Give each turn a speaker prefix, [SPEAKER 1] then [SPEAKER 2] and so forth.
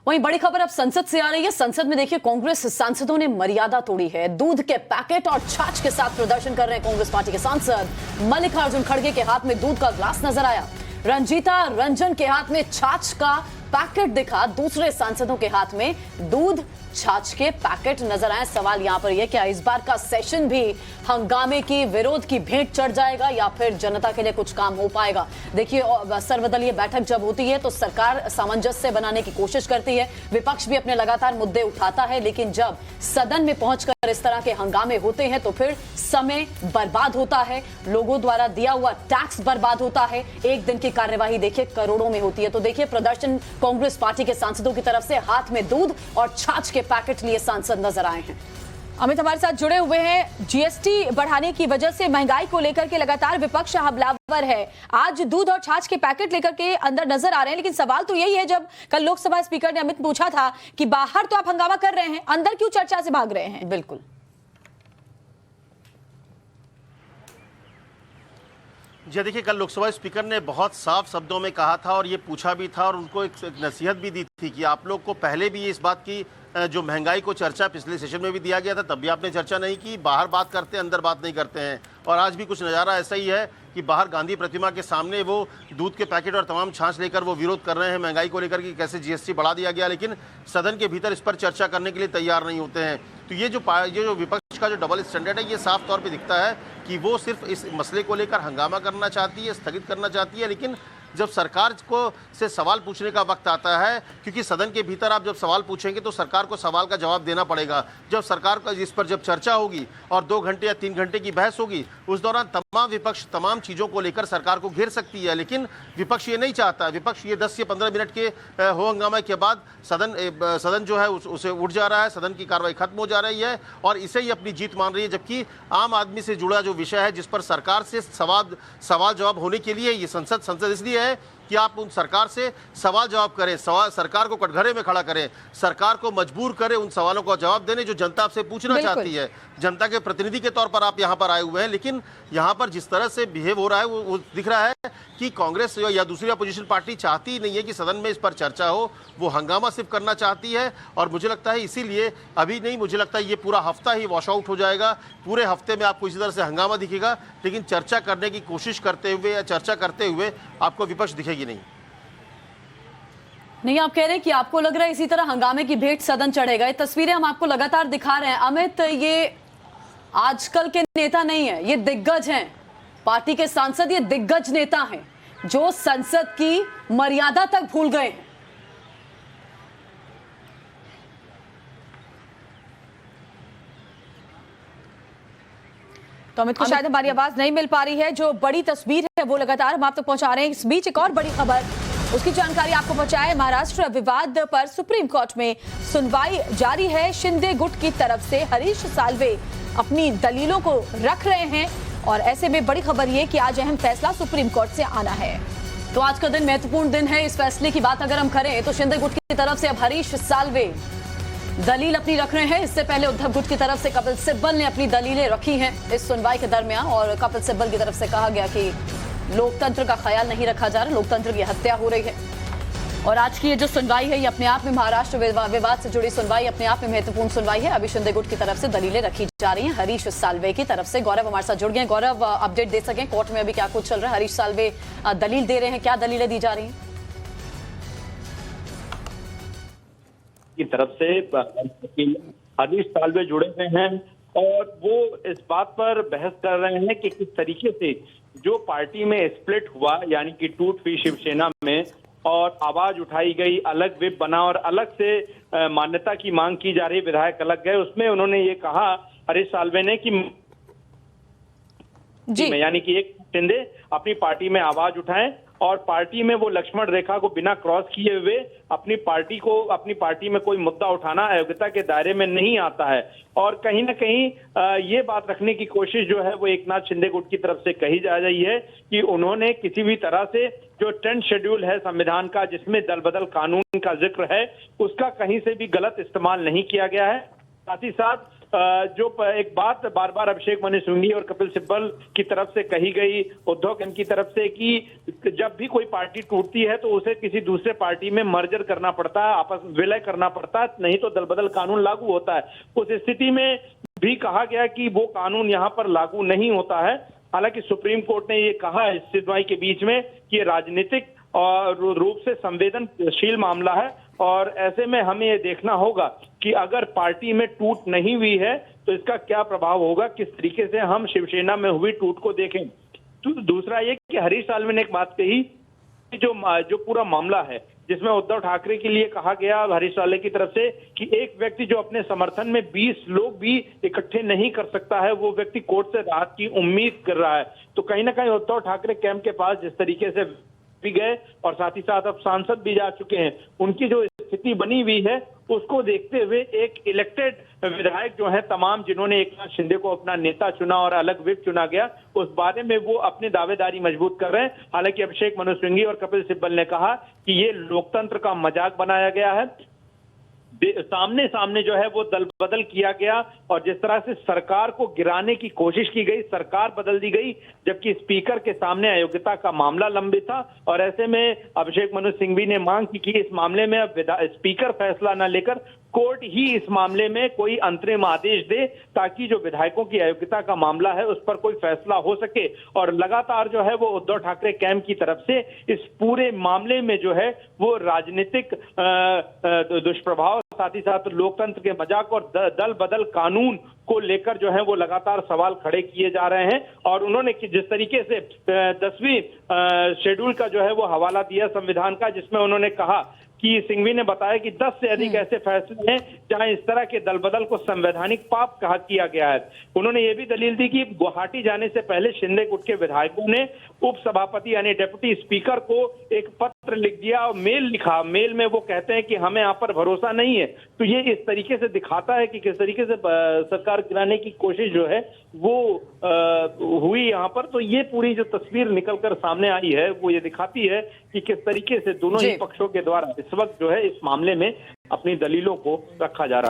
[SPEAKER 1] वहीं बड़ी खबर अब संसद से आ रही है। संसद में देखिए कांग्रेस सांसदों ने मर्यादा तोड़ी है। दूध के पैकेट और छाछ के साथ प्रदर्शन कर रहे हैं कांग्रेस पार्टी के सांसद। मल्लिकार्जुन खड़गे के हाथ में दूध का ग्लास नजर आया। रंजीता रंजन के हाथ में छाछ का पैकेट दिखा। दूसरे सांसदों के हाथ में दूध छाछ के पैकेट नजर आए। सवाल यहां पर यह क्या इस बार का सेशन भी हंगामे की विरोध की भेंट चढ़ जाएगा या फिर जनता के लिए कुछ काम हो पाएगा। देखिए सर्वदलीय बैठक जब होती है तो सरकार सामंजस्य बनाने की कोशिश करती है, विपक्ष भी अपने लगातार मुद्दे उठाता है, लेकिन जब सदन में पहुंचकर इस तरह के हंगामे होते हैं तो फिर समय बर्बाद होता है, लोगों द्वारा दिया हुआ टैक्स बर्बाद होता है। एक दिन की कार्यवाही देखिए करोड़ों में होती है। तो देखिए प्रदर्शन कांग्रेस पार्टी के सांसदों की तरफ से, हाथ में दूध और छाछ के पैकेट लिए सांसद नजर आए हैं। अमित हमारे साथ जुड़े हुए हैं। जीएसटी बढ़ाने की वजह से महंगाई को लेकर के लगातार विपक्ष हमलावर है। आज दूध और छाछ के पैकेट लेकर के अंदर नजर आ रहे हैं, लेकिन सवाल तो यही है, जब कल लोकसभा स्पीकर ने अमित पूछा था कि बाहर तो आप हंगामा कर रहे हैं, अंदर क्यों चर्चा से भाग रहे हैं? बिल्कुल
[SPEAKER 2] जी देखिए, कल लोकसभा स्पीकर ने बहुत साफ शब्दों में कहा था और ये पूछा भी था और उनको एक नसीहत भी दी थी कि आप लोग को पहले भी इस बात की जो महंगाई को चर्चा पिछले सेशन में भी दिया गया था, तब भी आपने चर्चा नहीं की। बाहर बात करते हैं, अंदर बात नहीं करते हैं। और आज भी कुछ नज़ारा ऐसा ही है कि बाहर गांधी प्रतिमा के सामने वो दूध के पैकेट और तमाम छाछ लेकर वो विरोध कर रहे हैं महंगाई को लेकर कि कैसे जीएसटी बढ़ा दिया गया, लेकिन सदन के भीतर इस पर चर्चा करने के लिए तैयार नहीं होते हैं। तो ये जो विपक्ष का जो डबल स्टैंडर्ड है, ये साफ तौर पे दिखता है कि वो सिर्फ इस मसले को लेकर हंगामा करना चाहती है, स्थगित करना चाहती है, लेकिन जब सरकार को से सवाल पूछने का वक्त आता है, क्योंकि सदन के भीतर आप जब सवाल पूछेंगे तो सरकार को सवाल का जवाब देना पड़ेगा। जब सरकार का इस पर जब चर्चा होगी और 2 घंटे या 3 घंटे की बहस होगी, उस दौरान तमाम विपक्ष तमाम चीज़ों को लेकर सरकार को घेर सकती है, लेकिन विपक्ष ये नहीं चाहता। विपक्ष ये 10 से 15 मिनट के हो हंगामा के बाद सदन जो है उसे उठ जा रहा है, सदन की कार्रवाई खत्म हो जा रही है और इसे ही अपनी जीत मान रही है। जबकि आम आदमी से जुड़ा जो विषय है, जिस पर सरकार से सवाल जवाब होने के लिए ये संसद इसलिए है कि आप उन सरकार से सवाल जवाब करें, सरकार को कटघरे में खड़ा करें, सरकार को मजबूर करें उन सवालों का जवाब देने जो जनता आपसे पूछना चाहती है। जनता के प्रतिनिधि के तौर पर आप यहाँ पर आए हुए हैं, लेकिन यहाँ पर जिस तरह से बिहेव हो रहा है वो दिख रहा है कि कांग्रेस या दूसरी अपोजिशन पार्टी चाहती ही नहीं है कि सदन में इस पर चर्चा हो। वो हंगामा सिर्फ करना चाहती है और मुझे लगता है इसीलिए अभी नहीं, मुझे लगता है ये पूरा हफ्ता ही वॉश आउट हो जाएगा। पूरे हफ्ते में आपको इसी तरह से हंगामा दिखेगा, लेकिन चर्चा करने की कोशिश करते हुए या चर्चा करते हुए आपको विपक्ष दिखेगी
[SPEAKER 1] नहीं। आप कह रहे हैं कि आपको लग रहा है इसी तरह हंगामे की भेंट सदन चढ़ेगा। ये तस्वीरें हम आपको लगातार दिखा रहे हैं। अमित, ये आजकल के नेता नहीं है, ये दिग्गज हैं, पार्टी के सांसद ये दिग्गज नेता हैं जो संसद की मर्यादा तक भूल गए हैं। तो अमित को शायद हमारी आवाज नहीं मिल पा रही है। जो बड़ी तस्वीर है वो लगातार हम आप तक पहुंचा रहे हैं। इस बीच एक और बड़ी खबर, उसकी जानकारी आपको पहुंचाए। महाराष्ट्र विवाद पर सुप्रीम कोर्ट में सुनवाई जारी है। शिंदे गुट की तरफ से हरीश साल्वे अपनी दलीलों को रख रहे हैं और ऐसे में बड़ी खबर ये कि आज अहम फैसला सुप्रीम कोर्ट से आना है। तो आज का दिन महत्वपूर्ण दिन है। इस फैसले की बात अगर हम करें तो शिंदे गुट की तरफ से अब हरीश साल्वे दलील अपनी रख रहे हैं। इससे पहले उद्धव गुट की तरफ से कपिल सिब्बल ने अपनी दलीलें रखी हैं इस सुनवाई के दरमियान और कपिल सिब्बल की तरफ से कहा गया कि लोकतंत्र का ख्याल नहीं रखा जा रहा, लोकतंत्र की हत्या हो रही है। और आज की ये जो सुनवाई है ये अपने आप में महाराष्ट्र विवाद से जुड़ी सुनवाई अपने आप में महत्वपूर्ण सुनवाई है। अभी शिंदे गुट की तरफ से दलीलें रखी जा रही हैं हरीश साल्वे की तरफ से। गौरव हमारे साथ जुड़ गए। गौरव, अपडेट दे सकें कोर्ट में अभी क्या कुछ चल रहा है? हरीश साल्वे दलील दे रहे हैं, क्या दलीलें दी जा रही हैं?
[SPEAKER 3] की तरफ से हरीश साल्वे जुड़े हुए हैं और वो इस बात पर बहस कर रहे हैं कि किस तरीके से जो पार्टी में स्प्लिट हुआ, यानी कि टूट हुई शिवसेना में और आवाज उठाई गई, अलग विप बना और अलग से मान्यता की मांग की जा रही, विधायक अलग गए, उसमें उन्होंने ये कहा हरीश साल्वे ने कि यानी कि एक शिंदे अपनी पार्टी में आवाज उठाएं और पार्टी में वो लक्ष्मण रेखा को बिना क्रॉस किए हुए अपनी पार्टी में कोई मुद्दा उठाना अयोग्यता के दायरे में नहीं आता है। और कहीं ना कहीं ये बात रखने की कोशिश जो है वो एकनाथ शिंदे गुट की तरफ से कही जा रही है कि उन्होंने किसी भी तरह से जो 10 शेड्यूल है संविधान का, जिसमें दल बदल कानून का जिक्र है, उसका कहीं से भी गलत इस्तेमाल नहीं किया गया है। साथ ही साथ जो एक बात बार बार अभिषेक मनु सिंघवी और कपिल सिब्बल की तरफ से कही गई, उद्धव की तरफ से, कि जब भी कोई पार्टी टूटती है तो उसे किसी दूसरे पार्टी में मर्जर करना पड़ता है, आपस में विलय करना पड़ता है, नहीं तो दल बदल कानून लागू होता है। उस स्थिति में भी कहा गया कि वो कानून यहाँ पर लागू नहीं होता है। हालांकि सुप्रीम कोर्ट ने ये कहा है इस सुनवाई के बीच में कि ये राजनीतिक और रूप से संवेदनशील मामला है, और ऐसे में हमें ये देखना होगा कि अगर पार्टी में टूट नहीं हुई है तो इसका क्या प्रभाव होगा, किस तरीके से हम शिवसेना में हुई टूट को देखें। तो दूसरा ये कि हरीश साल्वे ने एक बात कही कि जो पूरा मामला है जिसमें उद्धव ठाकरे के लिए कहा गया हरीश साल्वे की तरफ से कि एक व्यक्ति जो अपने समर्थन में 20 लोग भी इकट्ठे नहीं कर सकता है, वो व्यक्ति कोर्ट से राहत की उम्मीद कर रहा है। तो कहीं ना कहीं उद्धव ठाकरे कैंप के पास जिस तरीके से भी गए और साथ ही साथ अब सांसद भी जा चुके हैं, उनकी जो स्थिति बनी हुई है उसको देखते हुए एक इलेक्टेड विधायक जो है तमाम, जिन्होंने एकनाथ शिंदे को अपना नेता चुना और अलग विप चुना गया, उस बारे में वो अपनी दावेदारी मजबूत कर रहे हैं। हालांकि अभिषेक मनु सिंघवी और कपिल सिब्बल ने कहा कि ये लोकतंत्र का मजाक बनाया गया है, सामने सामने जो है वो दल बदल किया गया और जिस तरह से सरकार को गिराने की कोशिश की गई, सरकार बदल दी गई, जबकि स्पीकर के सामने अयोग्यता का मामला लंबित था। और ऐसे में अभिषेक मनु सिंघवी ने मांग की कि इस मामले में अब स्पीकर फैसला न लेकर कोर्ट ही इस मामले में कोई अंतरिम आदेश दे, ताकि जो विधायकों की अयोग्यता का मामला है उस पर कोई फैसला हो सके। और लगातार जो है वो उद्धव ठाकरे कैंप की तरफ से इस पूरे मामले में जो है वो राजनीतिक दुष्प्रभाव, साथ ही साथ लोकतंत्र के मजाक और दल बदल कानून को लेकर जो है वो लगातार सवाल खड़े किए जा रहे हैं। और उन्होंने जिस तरीके से 10वीं शेड्यूल का जो है वो हवाला दिया संविधान का, जिसमें उन्होंने कहा कि सिंघवी ने बताया कि 10 से अधिक ऐसे फैसले हैं जहां इस तरह के दल बदल को संवैधानिक पाप कहा किया गया है। उन्होंने ये भी दलील दी कि गुवाहाटी जाने से पहले शिंदे गुट के विधायकों ने उपसभापति यानी डिप्टी स्पीकर को एक पत्र लिख दिया और मेल लिखा। मेल में वो कहते हैं कि हमें यहाँ पर भरोसा नहीं है। तो ये इस तरीके से दिखाता है कि किस तरीके से सरकार गिराने की कोशिश जो है वो हुई यहाँ पर। तो ये पूरी जो तस्वीर निकलकर सामने आई है वो ये दिखाती है कि किस तरीके से दोनों ही पक्षों के द्वारा इस वक्त जो है इस मामले में अपनी दलीलों को रखा जा रहा है।